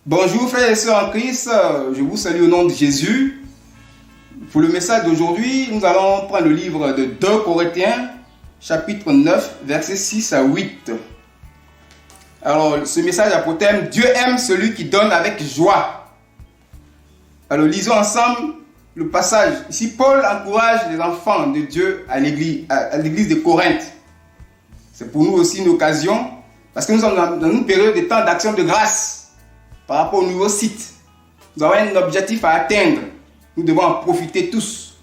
Bonjour frères et sœurs en Christ, je vous salue au nom de Jésus. Pour le message d'aujourd'hui, nous allons prendre le livre de 2 Corinthiens, chapitre 9, versets 6 à 8. Alors, ce message a pour thème « Dieu aime celui qui donne avec joie ». Alors, lisons ensemble le passage. Ici, Paul encourage les enfants de Dieu à l'église de Corinthe. C'est pour nous aussi une occasion, parce que nous sommes dans une période de temps d'action de grâce. Par rapport au nouveau site, nous avons un objectif à atteindre. Nous devons en profiter tous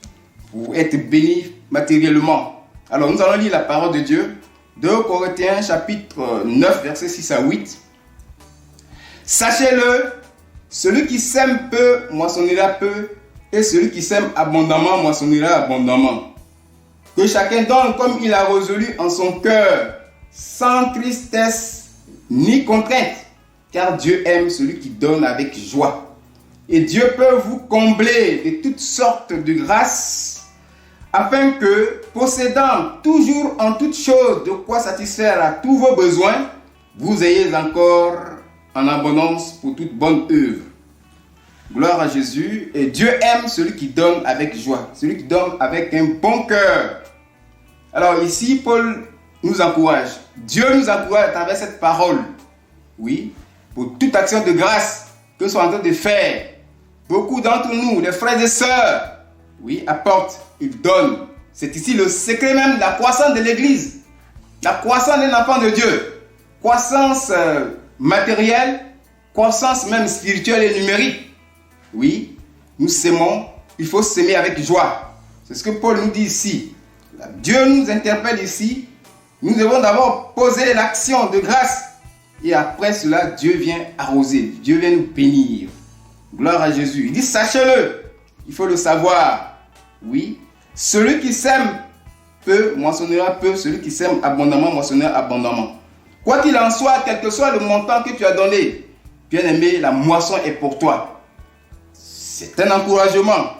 pour être bénis matériellement. Alors nous allons lire la parole de Dieu. 2 Corinthiens chapitre 9 versets 6 à 8. Sachez-le, celui qui sème peu moissonnera peu, et celui qui sème abondamment moissonnera abondamment. Que chacun donne comme il a résolu en son cœur, sans tristesse ni contrainte. Car Dieu aime celui qui donne avec joie. Et Dieu peut vous combler de toutes sortes de grâces, afin que, possédant toujours en toutes choses de quoi satisfaire à tous vos besoins, vous ayez encore en abondance pour toute bonne œuvre. Gloire à Jésus. Et Dieu aime celui qui donne avec joie, celui qui donne avec un bon cœur. Alors ici, Paul nous encourage. Dieu nous encourage à travers cette parole. Oui. Pour toute action de grâce que nous sommes en train de faire. Beaucoup d'entre nous, les frères et sœurs, oui, apportent, ils donnent. C'est ici le secret même de la croissance de l'Église. La croissance d'un enfant de Dieu. Croissance matérielle, croissance même spirituelle et numérique. Oui, nous s'aimons, il faut s'aimer avec joie. C'est ce que Paul nous dit ici. Dieu nous interpelle ici. Nous devons d'abord poser l'action de grâce. Et après cela, Dieu vient arroser. Dieu vient nous bénir. Gloire à Jésus. Il dit, sachez-le. Il faut le savoir. Oui. Celui qui sème peu, moissonnera peu. Celui qui sème abondamment, moissonnera abondamment. Quoi qu'il en soit, quel que soit le montant que tu as donné, bien-aimé, la moisson est pour toi. C'est un encouragement.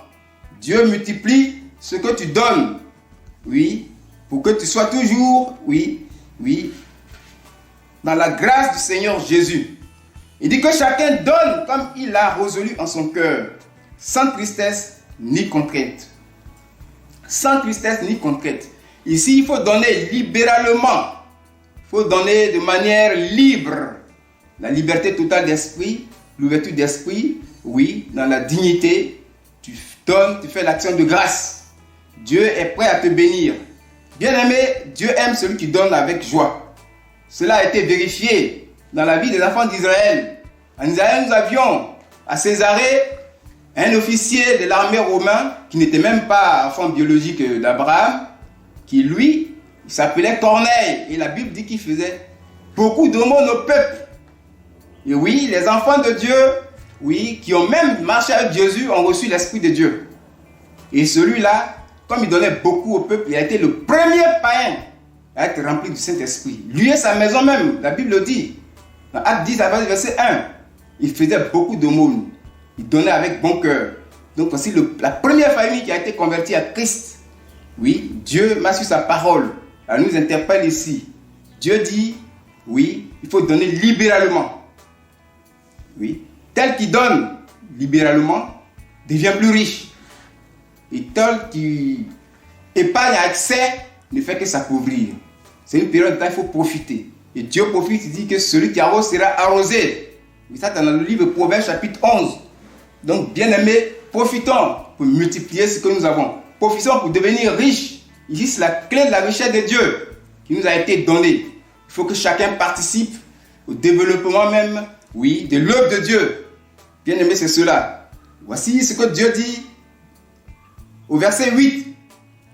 Dieu multiplie ce que tu donnes. Oui. Pour que tu sois toujours, oui, dans la grâce du Seigneur Jésus. Il dit que chacun donne comme il a résolu en son cœur, sans tristesse ni contrainte. Sans tristesse ni contrainte. Ici, il faut donner libéralement. Il faut donner de manière libre. La liberté totale d'esprit, l'ouverture d'esprit, oui, dans la dignité. Tu donnes, tu fais l'action de grâce. Dieu est prêt à te bénir. Bien-aimé, Dieu aime celui qui donne avec joie. Cela a été vérifié dans la vie des enfants d'Israël. En Israël, nous avions à Césarée un officier de l'armée romaine qui n'était même pas enfant biologique d'Abraham, qui lui, il s'appelait Corneille. Et la Bible dit qu'il faisait beaucoup d'aumônes au peuple. Et oui, les enfants de Dieu, oui, qui ont même marché avec Jésus, ont reçu l'Esprit de Dieu. Et celui-là, comme il donnait beaucoup au peuple, il a été le premier païen à être rempli du Saint-Esprit. Lui et sa maison même, la Bible le dit. Dans Acte 10, verset 1, il faisait beaucoup d'aumônes. Il donnait avec bon cœur. Donc voici la première famille qui a été convertie à Christ. Oui, Dieu m'a su sa parole. Elle nous interpelle ici. Dieu dit, oui, il faut donner libéralement. Oui, tel qui donne libéralement devient plus riche. Et tel qui épargne à excès ne fait que s'appauvrir. C'est une période de temps, il faut profiter. Et Dieu profite, il dit que celui qui arrose sera arrosé. Et ça, c'est dans le livre Proverbes chapitre 11. Donc, bien-aimés, profitons pour multiplier ce que nous avons. Profitons pour devenir riches. Ici, c'est la clé de la richesse de Dieu qui nous a été donnée. Il faut que chacun participe au développement même, oui, de l'œuvre de Dieu. Bien-aimés, c'est cela. Voici ce que Dieu dit au verset 8.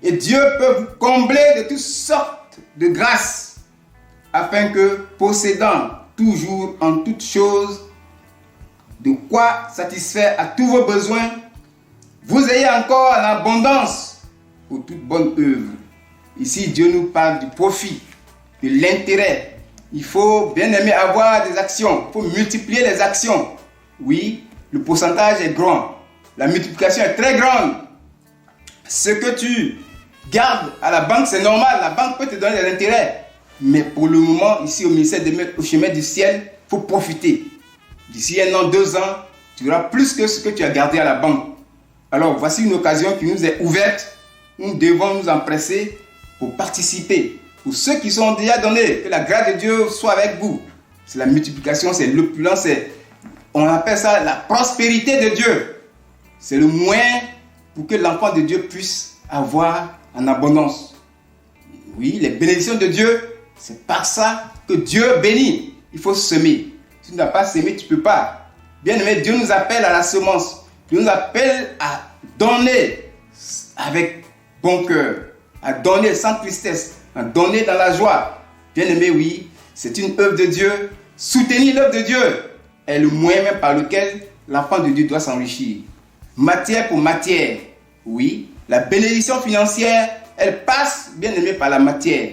Et Dieu peut vous combler de toutes sortes de grâces, afin que, possédant toujours en toutes choses de quoi satisfaire à tous vos besoins, vous ayez encore en abondance pour toute bonne œuvre. Ici, Dieu nous parle du profit, de l'intérêt. Il faut, bien aimer, avoir des actions. Il faut multiplier les actions. Oui, le pourcentage est grand. La multiplication est très grande. Ce que tu gardes à la banque, c'est normal. La banque peut te donner des intérêts. Mais pour le moment, ici au ministère au chemin du ciel, il faut profiter. D'ici 1 an, 2 ans, tu auras plus que ce que tu as gardé à la banque. Alors, voici une occasion qui nous est ouverte. Nous devons nous empresser pour participer. Pour ceux qui sont déjà donnés, que la grâce de Dieu soit avec vous. C'est la multiplication, c'est l'opulence, on appelle ça la prospérité de Dieu. C'est le moyen pour que l'enfant de Dieu puisse avoir en abondance. Oui, les bénédictions de Dieu, c'est par ça que Dieu bénit. Il faut semer. Si tu n'as pas semé, tu ne peux pas. Bien aimé, Dieu nous appelle à la semence. Dieu nous appelle à donner avec bon cœur, à donner sans tristesse, à donner dans la joie. Bien aimé, oui, c'est une œuvre de Dieu. Soutenir l'œuvre de Dieu est le moyen même par lequel l'enfant de Dieu doit s'enrichir. Matière pour matière, oui. La bénédiction financière, elle passe, bien aimé, par la matière.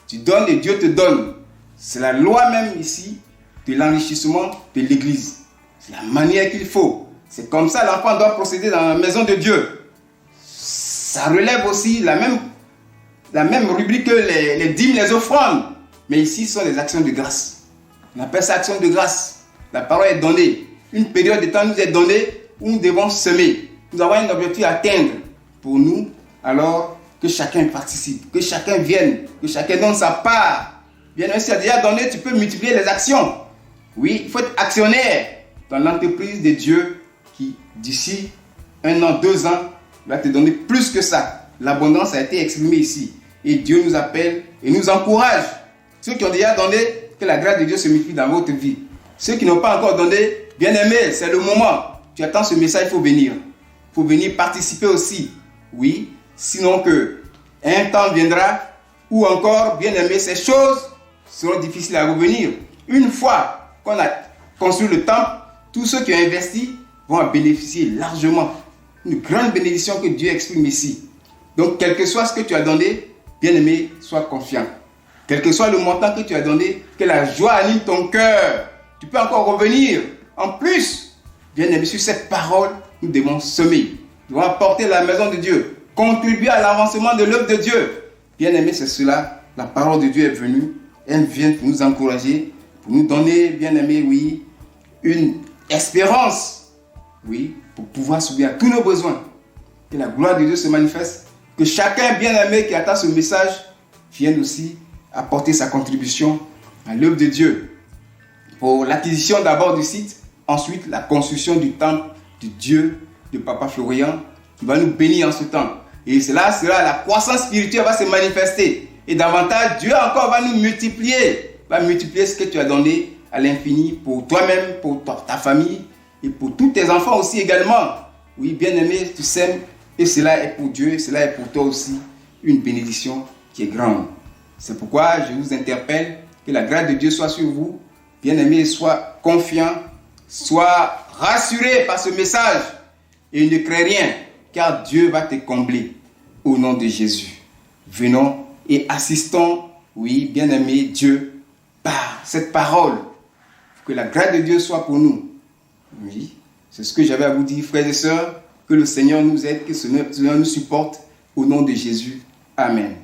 Tu donnes et Dieu te donne. C'est la loi même ici de l'enrichissement de l'Église. C'est la manière qu'il faut. C'est comme ça l'enfant doit procéder dans la maison de Dieu. Ça relève aussi la même rubrique que les dîmes, les offrandes. Mais ici, ce sont des actions de grâce. On appelle ça action de grâce. La parole est donnée. Une période de temps nous est donnée où nous devons semer. Nous avons un objectif à atteindre pour nous. Alors que chacun participe, que chacun vienne, que chacun donne sa part. Bien sûr, si tu as déjà donné, tu peux multiplier les actions. Oui, il faut être actionnaire dans l'entreprise de Dieu qui, d'ici 1 an, 2 ans, va te donner plus que ça. L'abondance a été exprimée ici. Et Dieu nous appelle et nous encourage. Ceux qui ont déjà donné, que la grâce de Dieu se multiplie dans votre vie. Ceux qui n'ont pas encore donné, bien aimé, c'est le moment. Tu attends ce message, il faut venir. Il faut venir participer aussi. Oui, sinon que un temps viendra où encore, bien aimé, ces choses seront difficiles à revenir. Une fois qu'on a construit le temple, tous ceux qui ont investi vont en bénéficier largement. Une grande bénédiction que Dieu exprime ici. Donc, quel que soit ce que tu as donné, bien aimé, sois confiant. Quel que soit le montant que tu as donné, que la joie anime ton cœur. Tu peux encore revenir. En plus, bien aimé, sur cette parole, nous devons semer. Nous devons apporter la maison de Dieu. Contribuer à l'avancement de l'œuvre de Dieu. Bien aimé, c'est cela. La parole de Dieu est venue. Elle vient pour nous encourager, pour nous donner, bien aimé, oui, une espérance, oui, pour pouvoir subir à tous nos besoins. Que la gloire de Dieu se manifeste. Que chacun, bien aimé, qui attend ce message, vienne aussi apporter sa contribution à l'œuvre de Dieu. Pour l'acquisition d'abord du site, ensuite la construction du temple de Dieu, de Papa Florian, qui va nous bénir en ce temps. Et cela sera la croissance spirituelle va se manifester. Et davantage, Dieu encore va nous multiplier. Va multiplier ce que tu as donné à l'infini pour toi-même, pour ta famille et pour tous tes enfants aussi également. Oui, bien aimé, tu sèmes et cela est pour Dieu, cela est pour toi aussi une bénédiction qui est grande. C'est pourquoi je vous interpelle, que la grâce de Dieu soit sur vous. Bien aimé, sois confiant, sois rassuré par ce message et ne crains rien, car Dieu va te combler au nom de Jésus. Venons et assistons, oui, bien aimé Dieu, par cette parole. Que la grâce de Dieu soit pour nous. Oui, c'est ce que j'avais à vous dire, frères et sœurs. Que le Seigneur nous aide, que le Seigneur nous supporte au nom de Jésus. Amen.